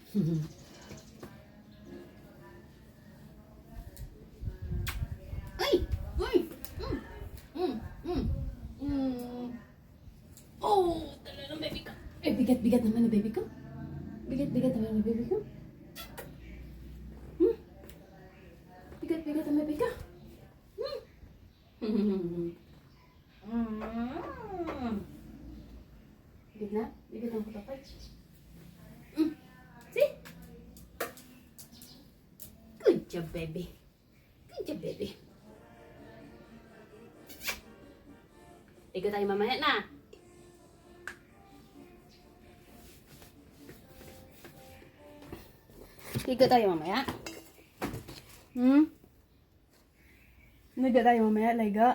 Ay! Uy! Oh! Tala ng baby ko. Eh, bigat-bigat naman na baby ko. Bigat-bigat naman na baby ko. Bigat-bigat naman baby ko. Bigat na? Bigat ang putapay. See? Good job, baby. Good job, baby. Ligo tayo mamaya na. Ligo tayo mamaya. Ligo tayo mamaya, ligo.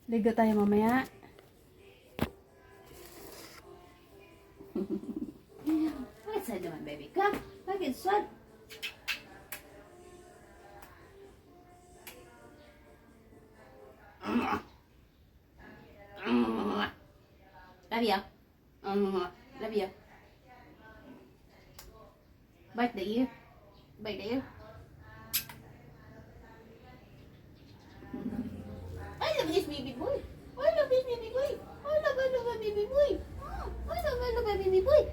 Ligo tayo mamaya. Bakit sad naman, baby ka? Bakit sad? Love you. Love you. Bite the ear. Bite the ear. I love this baby boy. I love this baby boy. I love baby boy. I love baby boy.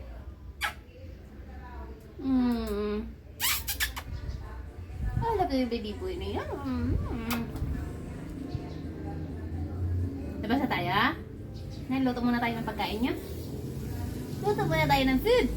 I love the baby boy na yan. Diba sa tayo? Luto muna tayo ng pagkain niya. Luto muna tayo ng food.